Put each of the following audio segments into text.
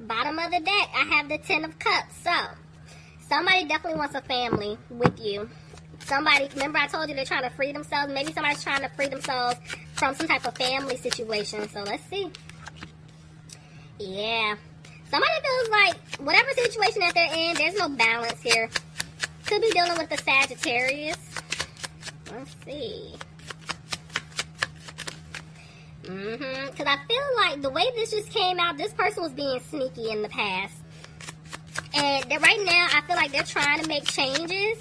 bottom of the deck, I have the Ten of Cups. So, somebody definitely wants a family with you. Somebody, remember I told you they're trying to free themselves? Maybe somebody's trying to free themselves from some type of family situation. So, let's see. Yeah. Somebody feels like whatever situation that they're in, there's no balance here. Could be dealing with the Sagittarius. Let's see. Because I feel like the way this just came out, this person was being sneaky in the past. And right now, I feel like they're trying to make changes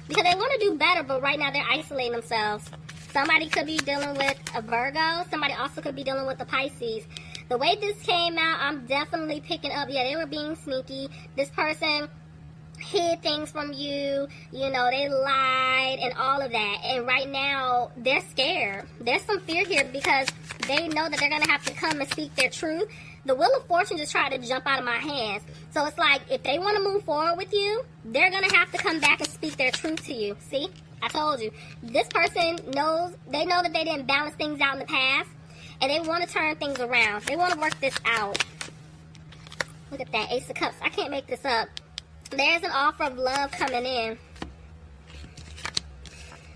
because they want to do better, but right now they're isolating themselves. Somebody could be dealing with a Virgo. Somebody also could be dealing with the Pisces. The way this came out, I'm definitely picking up, yeah, they were being sneaky. This person hid things from you, you know, they lied and all of that. And right now, they're scared. There's some fear here because they know that they're going to have to come and speak their truth. The Wheel of Fortune just tried to jump out of my hands. So it's like, if they want to move forward with you, they're going to have to come back and speak their truth to you. See? I told you. This person knows, they know that they didn't balance things out in the past. And they want to turn things around. They want to work this out. Look at that, Ace of Cups. I can't make this up. There's an offer of love coming in.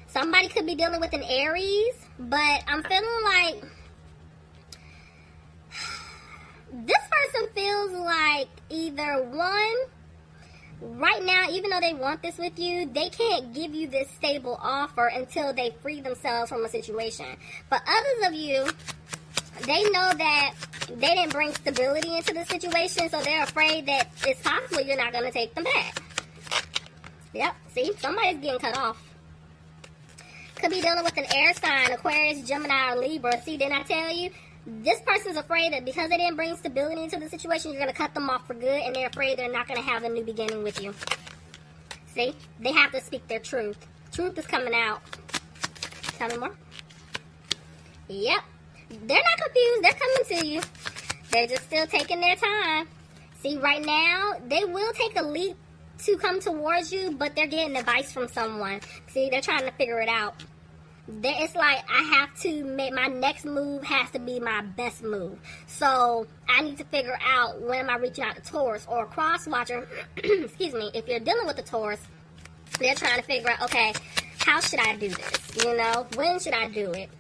Somebody could be dealing with an Aries, but I'm feeling like this person feels like either one, right now, even though they want this with you, they can't give you this stable offer until they free themselves from a situation. For others of you, they know that they didn't bring stability into the situation, so they're afraid that it's possible you're not going to take them back. Yep, see? Somebody's getting cut off. Could be dealing with an air sign, Aquarius, Gemini, or Libra. See, didn't I tell you? This person's afraid that because they didn't bring stability into the situation, you're going to cut them off for good, and they're afraid they're not going to have a new beginning with you. See? They have to speak their truth. Truth is coming out. Tell me more. Yep. They're not confused. They're coming to you. They're just still taking their time. See, right now, they will take a leap to come towards you, but they're getting advice from someone. See, they're trying to figure it out. It's like, I have to make, my next move has to be my best move. So, I need to figure out when am I reaching out to Taurus or a cross watcher. Excuse me. If you're dealing with a Taurus, they're trying to figure out, okay, how should I do this? You know, when should I do it?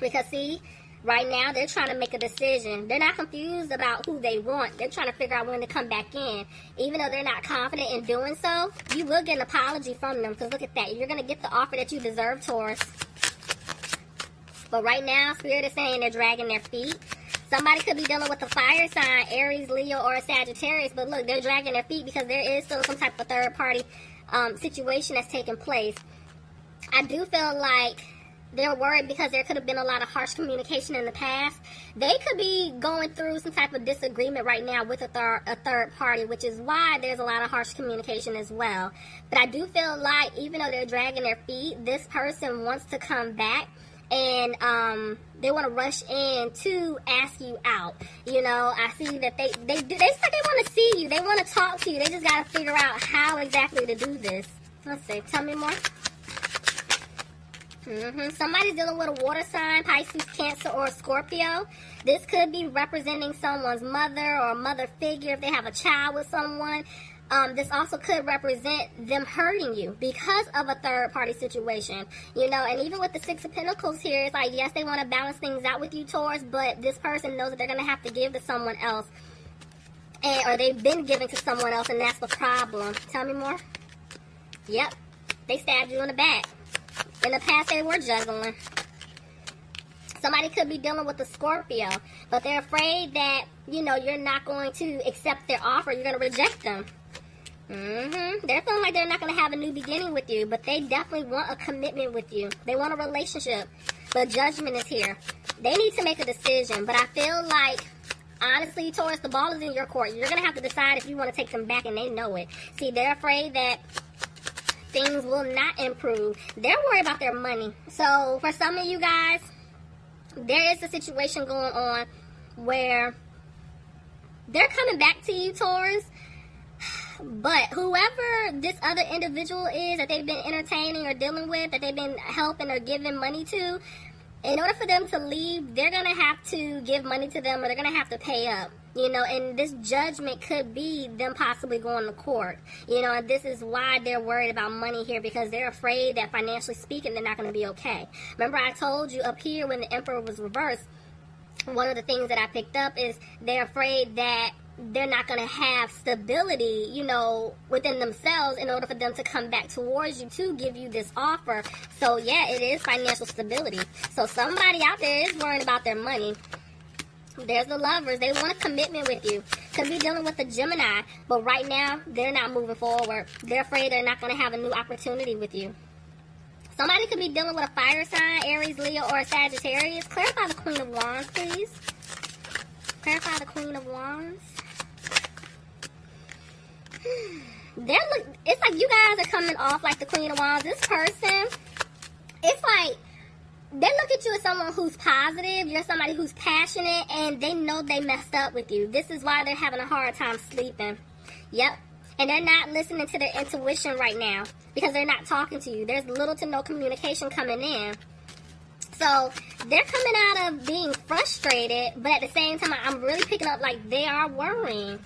Because, see, right now, they're trying to make a decision. They're not confused about who they want. They're trying to figure out when to come back in. Even though they're not confident in doing so, you will get an apology from them. Because look at that. You're going to get the offer that you deserve, Taurus. But right now, Spirit is saying they're dragging their feet. Somebody could be dealing with a fire sign, Aries, Leo, or a Sagittarius. But look, they're dragging their feet because there is still some type of third-party situation that's taking place. I do feel like they're worried because there could have been a lot of harsh communication in the past. They could be going through some type of disagreement right now with a third party, which is why there's a lot of harsh communication as well. But I do feel like even though they're dragging their feet, this person wants to come back and they want to rush in to ask you out. You know, I see that they want to see you. They want to talk to you. They just got to figure out how exactly to do this. Let's see. Tell me more. Somebody's dealing with a water sign, Pisces, Cancer, or Scorpio. This could be representing someone's mother or a mother figure if they have a child with someone. This also could represent them hurting you because of a third-party situation. You know, and even with the Six of Pentacles here, it's like, yes, they want to balance things out with you, Taurus, but this person knows that they're going to have to give to someone else. Or they've been giving to someone else, and that's the problem. Tell me more. Yep. They stabbed you in the back. In the past, they were juggling. Somebody could be dealing with a Scorpio, but they're afraid that, you know, you're not going to accept their offer. You're going to reject them. They're feeling like they're not going to have a new beginning with you, but they definitely want a commitment with you. They want a relationship, but judgment is here. They need to make a decision, but I feel like, honestly, Taurus, the ball is in your court. You're going to have to decide if you want to take them back, and they know it. See, they're afraid that things will not improve. They're worried about their money. So for some of you guys, there is a situation going on where they're coming back to you, Taurus, but whoever this other individual is that they've been entertaining or dealing with, that they've been helping or giving money to, in order for them to leave, they're going to have to give money to them, or they're going to have to pay up. You know, and this judgment could be them possibly going to court. You know, and this is why they're worried about money here, because they're afraid that financially speaking, they're not going to be okay. Remember, I told you up here when the Emperor was reversed, one of the things that I picked up is they're afraid that they're not going to have stability, you know, within themselves in order for them to come back towards you to give you this offer. So, yeah, it is financial stability. So somebody out there is worrying about their money. There's the Lovers. They want a commitment with you. Could be dealing with a Gemini, but right now, they're not moving forward. They're afraid they're not going to have a new opportunity with you. Somebody could be dealing with a fire sign, Aries, Leo, or a Sagittarius. Clarify the Queen of Wands, please. Clarify the Queen of Wands. It's like you guys are coming off like the Queen of Wands. This person, it's like they look at you as someone who's positive. You're somebody who's passionate, and they know they messed up with you. This is why they're having a hard time sleeping. Yep. And they're not listening to their intuition right now because they're not talking to you. There's little to no communication coming in. So they're coming out of being frustrated, but at the same time, I'm really picking up like they are worrying.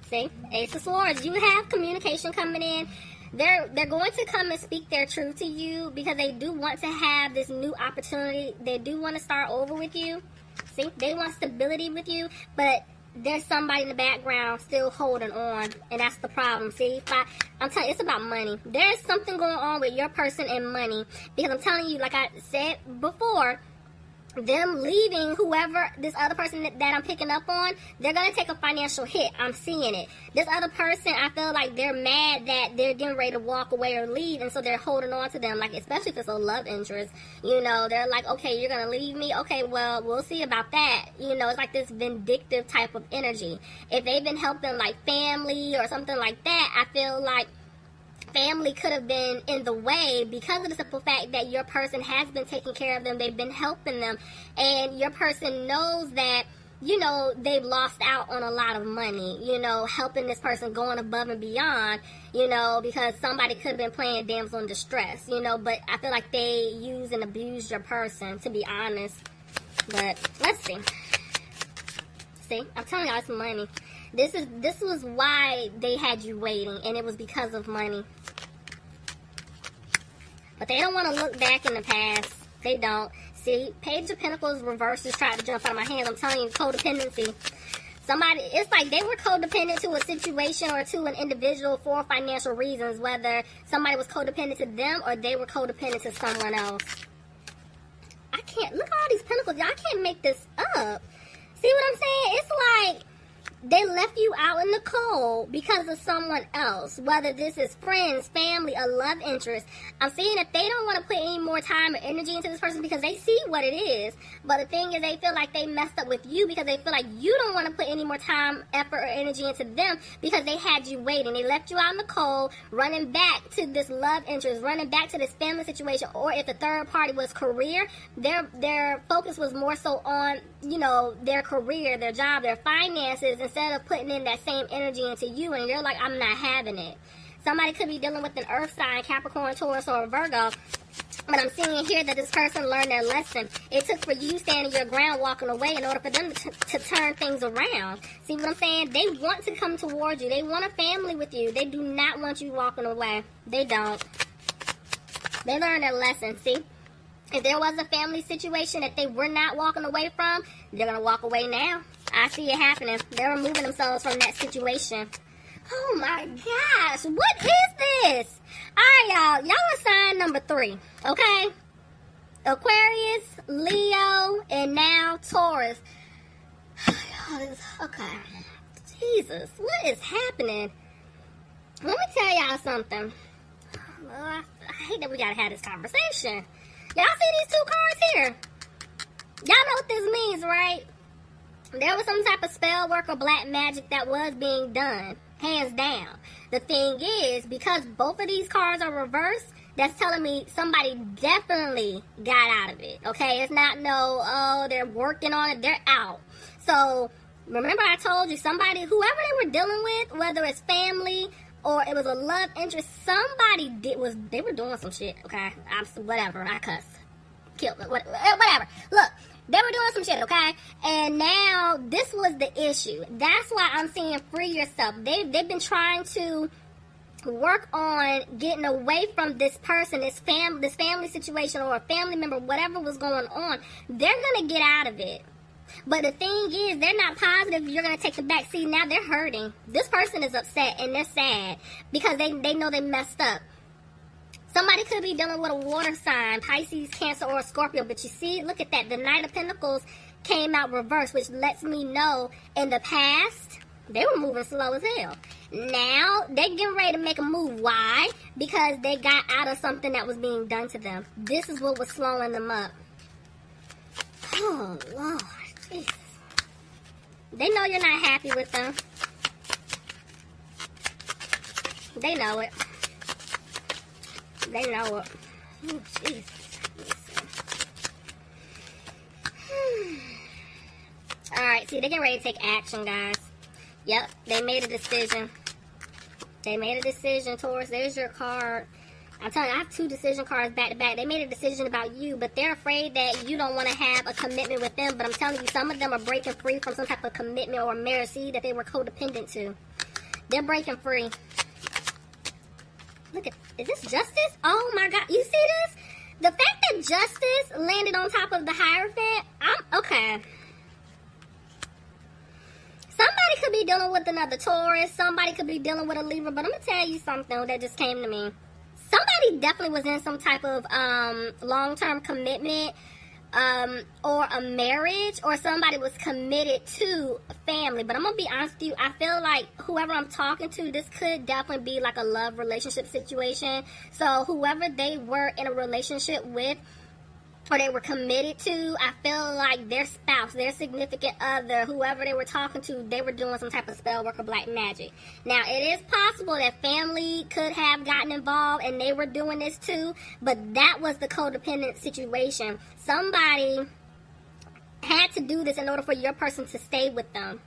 See? Ace of Swords. You have communication coming in. They're going to come and speak their truth to you because they do want to have this new opportunity. They do want to start over with you. See? They want stability with you, but there's somebody in the background still holding on, and that's the problem. See? I'm telling you, it's about money. There's something going on with your person and money because I'm telling you, like I said before, them leaving, whoever, this other person that I'm picking up on, they're going to take a financial hit. I'm seeing it. This other person, I feel like they're mad that they're getting ready to walk away or leave, and so they're holding on to them, like, especially if it's a love interest. You know, they're like, okay, you're going to leave me? Okay, well, we'll see about that. You know, it's like this vindictive type of energy. If they've been helping, like, family or something like that, I feel like family could have been in the way because of the simple fact that your person has been taking care of them. They've been helping them, and your person knows that, you know, they've lost out on a lot of money, you know, helping this person, going above and beyond, you know, because somebody could have been playing damsel in distress, you know, but I feel like they used and abused your person, to be honest. But let's see. See, I'm telling y'all, it's money. This was why they had you waiting, and it was because of money. But they don't want to look back in the past. They don't. See, Page of Pentacles reversed just tried to jump out of my hands. I'm telling you, codependency. Somebody, it's like they were codependent to a situation or to an individual for financial reasons, whether somebody was codependent to them or they were codependent to someone else. I can't, look at all these pentacles. Y'all can't make this up. See what I'm saying? It's like they left you out in the cold because of someone else, whether this is friends, family, a love interest. I'm seeing that they don't want to put any more time or energy into this person because they see what it is. But the thing is, they feel like they messed up with you because they feel like you don't want to put any more time, effort, or energy into them because they had you waiting. They left you out in the cold, running back to this love interest, running back to this family situation, or if the third party was career, their focus was more so on, you know, their career, their job, their finances, instead of putting in that same energy into you, and you're like, I'm not having it. Somebody could be dealing with an earth sign, Capricorn, Taurus, or Virgo, but I'm seeing here that this person learned their lesson. It took for you standing your ground, walking away, in order for them to turn things around. See what I'm saying? They want to come towards you. They want a family with you. They do not want you walking away. They don't. They learned their lesson, see? If there was a family situation that they were not walking away from, they're going to walk away now. I see it happening. They're removing themselves from that situation. Oh my gosh. What is this? Alright, y'all. Y'all are sign number 3. Okay? Aquarius, Leo, and now Taurus. Okay. Jesus. What is happening? Let me tell y'all something. I hate that we gotta have this conversation. Y'all see these 2 cards here? Y'all know what this means, right? There was some type of spell work or black magic that was being done. Hands down. The thing is, because both of these cards are reversed, that's telling me somebody definitely got out of it. Okay? It's not they're working on it. They're out. So, remember I told you, somebody, whoever they were dealing with, whether it's family or it was a love interest, somebody they were doing some shit. Okay? Whatever. I cuss. killed, whatever. Look, they were doing some shit, okay? And now this was the issue. That's why I'm saying free yourself. They've been trying to work on getting away from this person, this family situation, or a family member, whatever was going on. They're gonna get out of it. But the thing is, they're not positive you're going to take the back seat. Now they're hurting. This person is upset and they're sad because they know they messed up. Somebody could be dealing with a water sign, Pisces, Cancer, or Scorpio. But you see, look at that. The Knight of Pentacles came out reversed, which lets me know in the past, they were moving slow as hell. Now, they're getting ready to make a move. Why? Because they got out of something that was being done to them. This is what was slowing them up. Oh, Lord. Jeez. They know you're not happy with them. They know it. They know it. Oh, jeez. Alright, see, they're getting ready to take action, guys. Yep, they made a decision. They made a decision, Taurus. There's your card. I'm telling you, I have 2 decision cards back to back. They made a decision about you, but they're afraid that you don't want to have a commitment with them. But I'm telling you, some of them are breaking free from some type of commitment or marriage, see, that they were codependent to. They're breaking free. Look at, is this Justice? Oh my God, you see this? The fact that Justice landed on top of the Hierophant, okay. Somebody could be dealing with another Taurus. Somebody could be dealing with a Libra. But I'm going to tell you something that just came to me. Somebody definitely was in some type of long-term commitment or a marriage, or somebody was committed to a family. But I'm going to be honest with you, I feel like whoever I'm talking to, this could definitely be like a love relationship situation. So whoever they were in a relationship with, or they were committed to, I feel like their spouse, their significant other, whoever they were talking to, they were doing some type of spell work or black magic. Now, it is possible that family could have gotten involved and they were doing this too, but that was the codependent situation. Somebody had to do this in order for your person to stay with them.